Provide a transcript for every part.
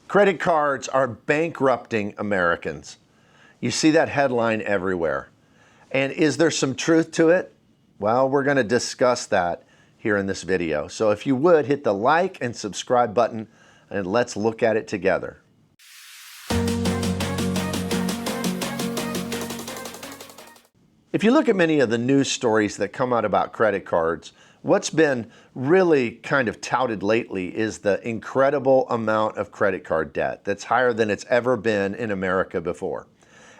Credit cards are bankrupting Americans. You see that headline everywhere. And is there some truth to it? Well, we're going to discuss that here in this video. So if you would, hit the like and subscribe button and let's look at it together. If you look at many of the news stories that come out about credit cards, what's been really kind of touted lately is the incredible amount of credit card debt that's higher than it's ever been in America before.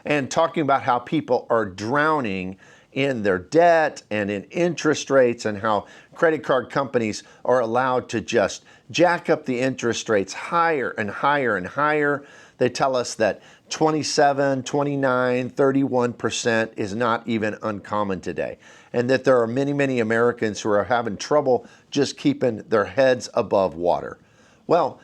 And talking about how people are drowning in their debt and in interest rates, and how credit card companies are allowed to just jack up the interest rates higher and higher and higher. They tell us that 27, 29, 31% is not even uncommon today, and that there are many, many Americans who are having trouble just keeping their heads above water. Well,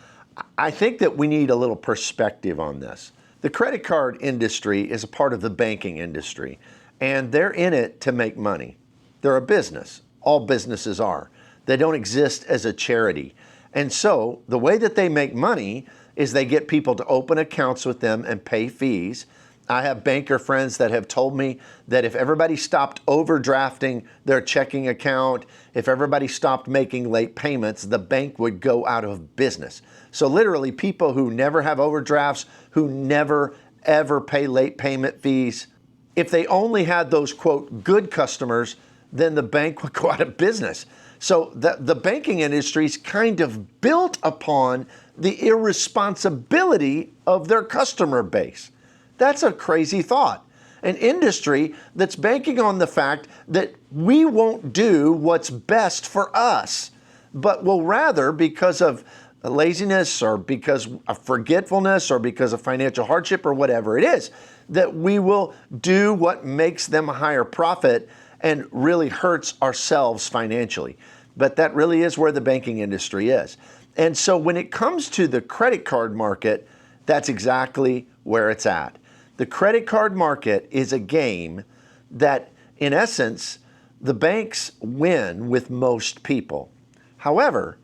I think that we need a little perspective on this. The credit card industry is a part of the banking industry, and they're in it to make money. They're a business. All businesses are. They don't exist as a charity. And so the way that they make money is they get people to open accounts with them and pay fees. I have banker friends that have told me that if everybody stopped overdrafting their checking account, if everybody stopped making late payments, the bank would go out of business. So literally, people who never have overdrafts, who never ever pay late payment fees, if they only had those, quote, good customers, then the bank would go out of business. So the banking industry is kind of built upon the irresponsibility of their customer base. That's a crazy thought. An industry that's banking on the fact that we won't do what's best for us, but will rather, because of laziness or because of forgetfulness or because of financial hardship or whatever it is, that we will do what makes them a higher profit and really hurts ourselves financially. But that really is where the banking industry is. And so when it comes to the credit card market, that's exactly where it's at. The credit card market is a game that, in essence, the banks win with most people. However,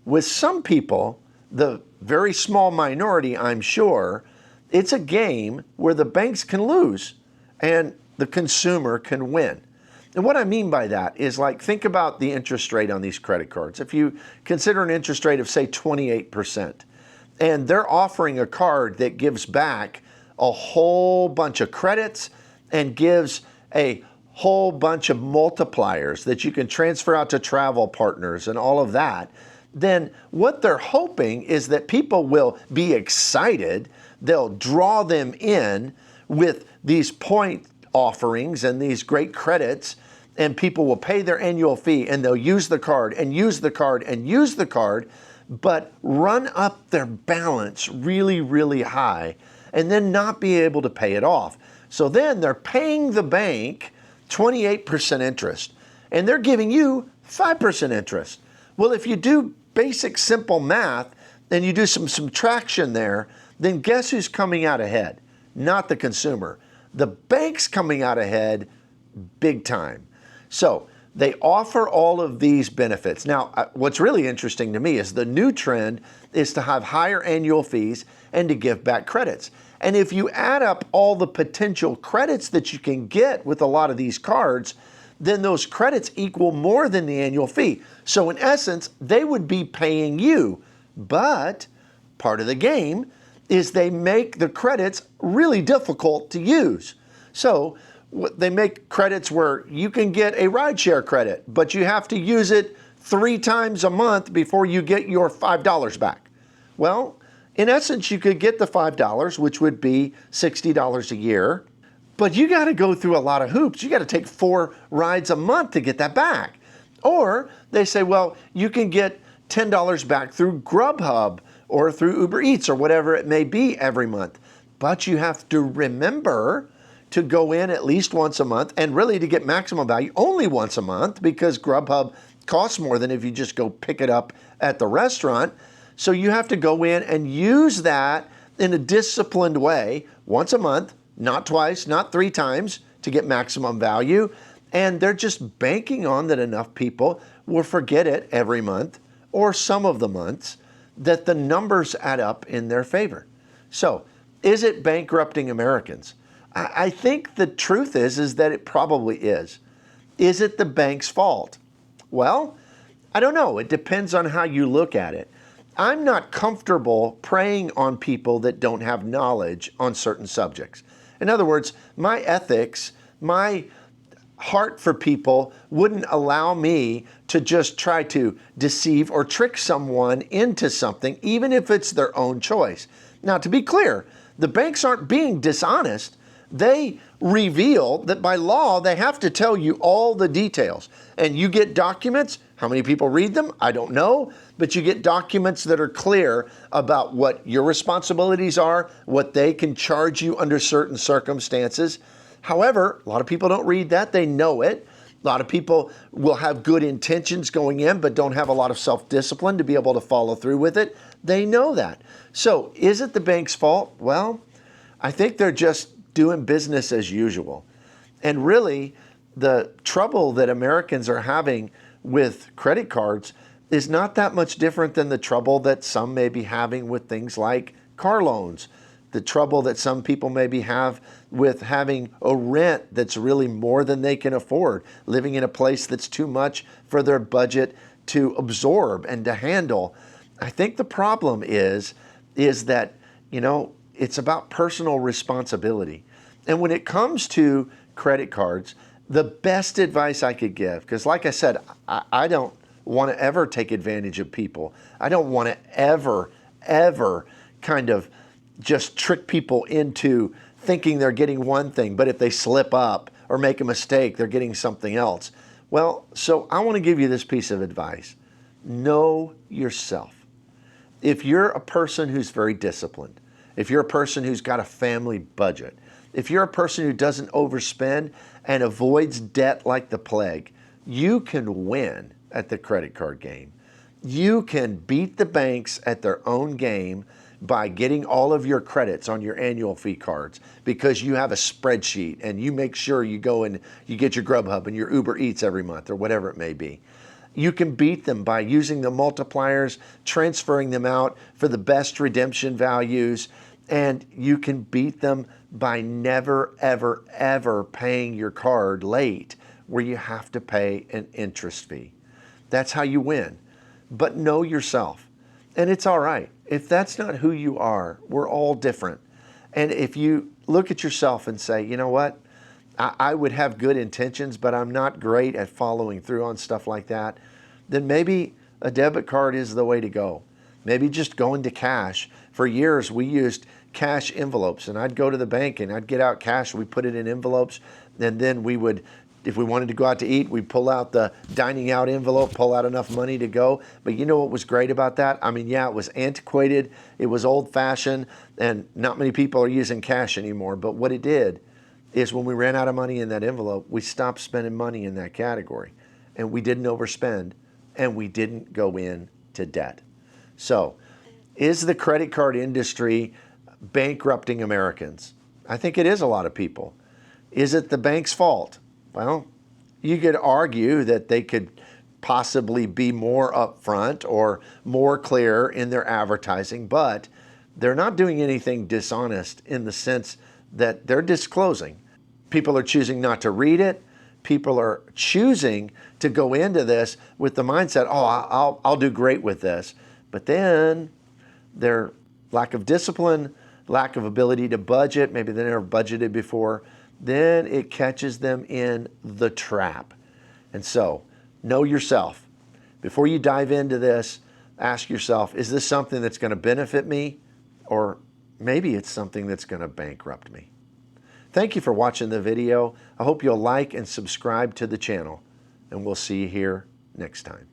with some people, the very small minority, I'm sure, it's a game where the banks can lose and the consumer can win. And what I mean by that is, like, think about the interest rate on these credit cards. If you consider an interest rate of, say, 28%, and they're offering a card that gives back a whole bunch of credits and gives a whole bunch of multipliers that you can transfer out to travel partners and all of that, then what they're hoping is that people will be excited. They'll draw them in with these point offerings and these great credits, and people will pay their annual fee and they'll use the card and use the card and use the card, but run up their balance really, really high and then not be able to pay it off. So then they're paying the bank 28% interest and they're giving you 5% interest. Well, if you do basic simple math and you do some subtraction there, then guess who's coming out ahead? Not the consumer. The bank's coming out ahead big time. So they offer all of these benefits. Now, what's really interesting to me is the new trend is to have higher annual fees and to give back credits. And if you add up all the potential credits that you can get with a lot of these cards, then those credits equal more than the annual fee. So in essence, they would be paying you. But part of the game is they make the credits really difficult to use. So they make credits where you can get a rideshare credit, but you have to use it 3 times a month before you get your $5 back. Well, in essence, you could get the $5, which would be $60 a year, but you got to go through a lot of hoops. You got to take 4 rides a month to get that back. Or they say, well, you can get $10 back through Grubhub or through Uber Eats or whatever it may be every month. But you have to remember to go in at least once a month, and really to get maximum value only once a month, because Grubhub costs more than if you just go pick it up at the restaurant. So you have to go in and use that in a disciplined way once a month, not twice, not 3 times, to get maximum value. And they're just banking on that enough people will forget it every month or some of the months, that the numbers add up in their favor. So, is it bankrupting Americans? I think the truth is that it probably is. Is it the bank's fault? Well, I don't know. It depends on how you look at it. I'm not comfortable preying on people that don't have knowledge on certain subjects. In other words, my ethics, my heart for people wouldn't allow me to just try to deceive or trick someone into something, even if it's their own choice. Now, to be clear, the banks aren't being dishonest. They reveal that by law, they have to tell you all the details. And you get documents. How many people read them? I don't know. But you get documents that are clear about what your responsibilities are, what they can charge you under certain circumstances. However, a lot of people don't read that. They know it. A lot of people will have good intentions going in, but don't have a lot of self-discipline to be able to follow through with it. They know that. So is it the bank's fault? Well, I think they're just doing business as usual. And really, the trouble that Americans are having with credit cards is not that much different than the trouble that some may be having with things like car loans, the trouble that some people maybe have with having a rent that's really more than they can afford, living in a place that's too much for their budget to absorb and to handle. I think the problem is that, it's about personal responsibility. And when it comes to credit cards, the best advice I could give, because like I said, I don't want to ever take advantage of people. I don't want to ever kind of just trick people into thinking they're getting one thing, but if they slip up or make a mistake, they're getting something else. Well, so I want to give you this piece of advice. Know yourself. If you're a person who's very disciplined, if you're a person who's got a family budget, if you're a person who doesn't overspend and avoids debt like the plague, you can win at the credit card game. You can beat the banks at their own game by getting all of your credits on your annual fee cards because you have a spreadsheet and you make sure you go and you get your Grubhub and your Uber Eats every month or whatever it may be. You can beat them by using the multipliers, transferring them out for the best redemption values, and you can beat them by never, ever paying your card late where you have to pay an interest fee. That's how you win. But know yourself. And it's all right. If that's not who you are, we're all different. And if you look at yourself and say, you know what, I would have good intentions, but I'm not great at following through on stuff like that, then maybe a debit card is the way to go. Maybe just go into cash. For years, we used cash envelopes, and I'd go to the bank and I'd get out cash. We put it in envelopes, and then we would, if we wanted to go out to eat, we'd pull out the dining out envelope, pull out enough money to go. But you know what was great about that? I mean, yeah, it was antiquated, it was old-fashioned, and not many people are using cash anymore. But what it did is when we ran out of money in that envelope, we stopped spending money in that category, and we didn't overspend, and we didn't go into debt. So, is the credit card industry bankrupting Americans? I think it is a lot of people. Is it the bank's fault? Well, you could argue that they could possibly be more upfront or more clear in their advertising, but they're not doing anything dishonest in the sense that they're disclosing. People are choosing not to read it. People are choosing to go into this with the mindset, oh, I'll do great with this. But then their lack of discipline, lack of ability to budget, maybe they never budgeted before, then it catches them in the trap. And so, know yourself. Before you dive into this, ask yourself, is this something that's going to benefit me? Or maybe it's something that's going to bankrupt me. Thank you for watching the video. I hope you'll like and subscribe to the channel, and we'll see you here next time.